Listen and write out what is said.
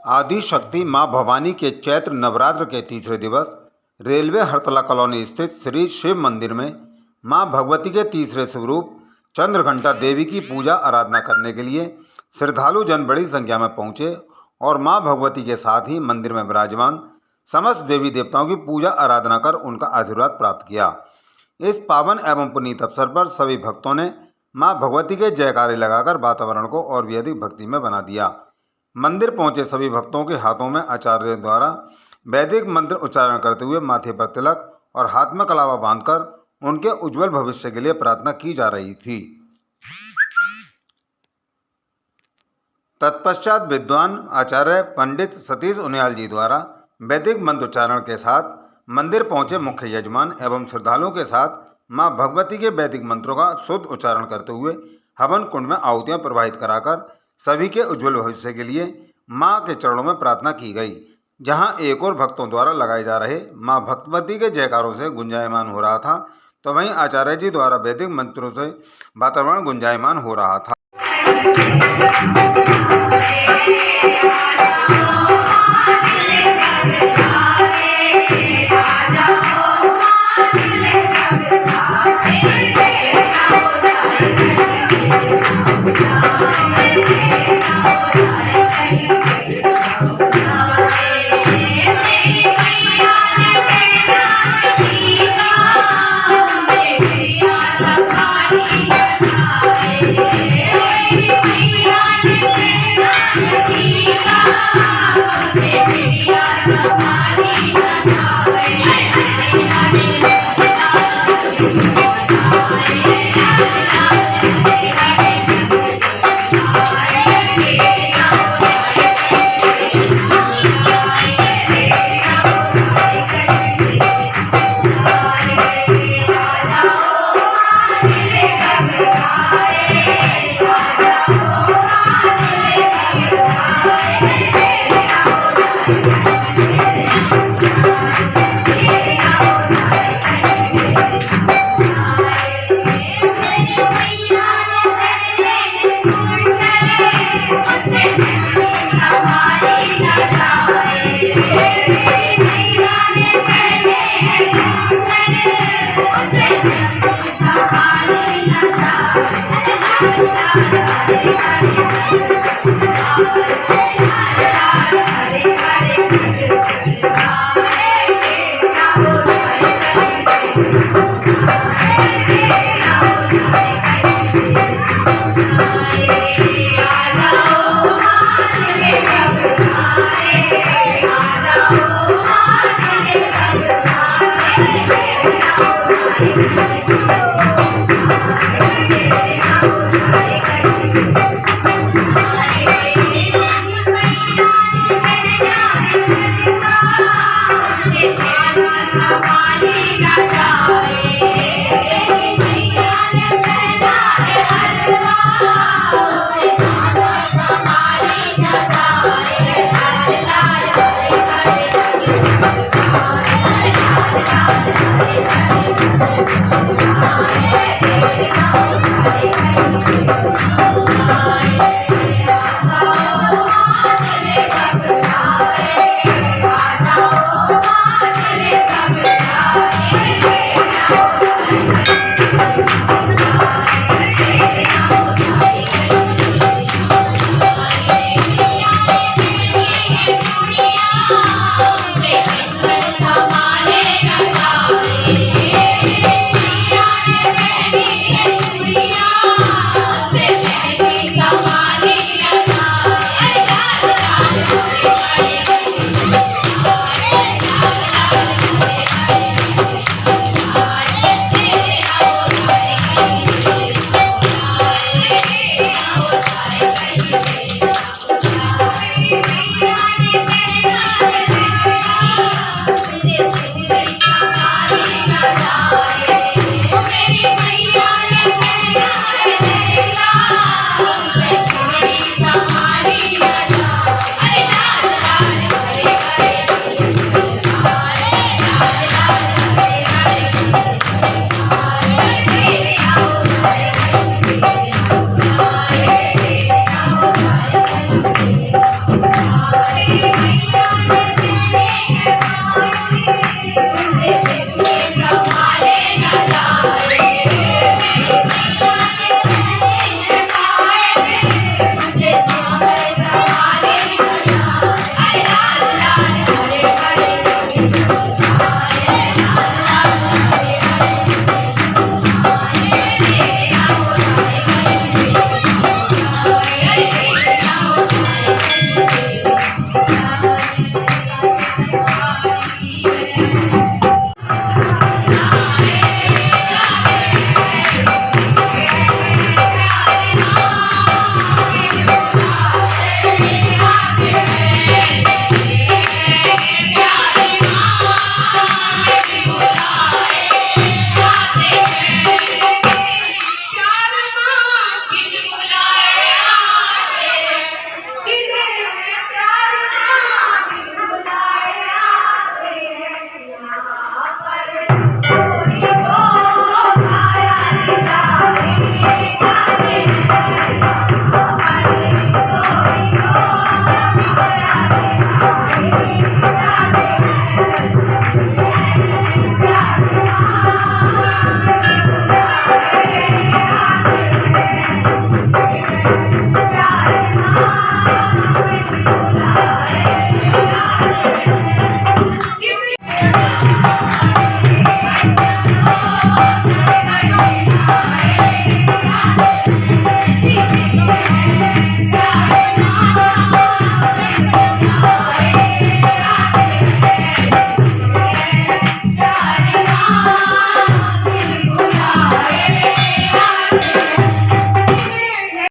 आदि शक्ति मां भवानी के चैत्र नवरात्र के तीसरे दिवस रेलवे हरतला कॉलोनी स्थित श्री शिव मंदिर में मां भगवती के तीसरे स्वरूप चंद्रघंटा देवी की पूजा आराधना करने के लिए श्रद्धालु जन बड़ी संख्या में पहुंचे और मां भगवती के साथ ही मंदिर में विराजमान समस्त देवी देवताओं की पूजा आराधना कर उनका आशीर्वाद प्राप्त किया। इस पावन एवं पुनीत अवसर पर सभी भक्तों ने मां भगवती के जयकारे लगाकर वातावरण को और भी अधिक भक्ति में बना दिया। मंदिर पहुंचे सभी भक्तों के हाथों में आचार्य द्वारा वैदिक मंत्र उच्चारण करते हुए माथे पर तिलक और हाथ में कलावा बांधकर उनके उज्जवल भविष्य के लिए प्रार्थना की जा रही थी। तत्पश्चात विद्वान आचार्य पंडित सतीश उनियाल जी द्वारा वैदिक मंत्रोच्चारण के साथ मंदिर पहुंचे मुख्य यजमान एवं श्रद्धालुओं के साथ मां भगवती के वैदिक मंत्रों का शुद्ध उच्चारण करते हुए हवन कुंड में आहुतियां प्रवाहित कराकर सभी के उज्जवल भविष्य के लिए मां के चरणों में प्रार्थना की गई, जहां एक और भक्तों द्वारा लगाए जा रहे मां भगवती के जयकारों से गुंजायमान हो रहा था, तो वहीं आचार्य जी द्वारा वैदिक मंत्रों से वातावरण गुंजायमान हो रहा था।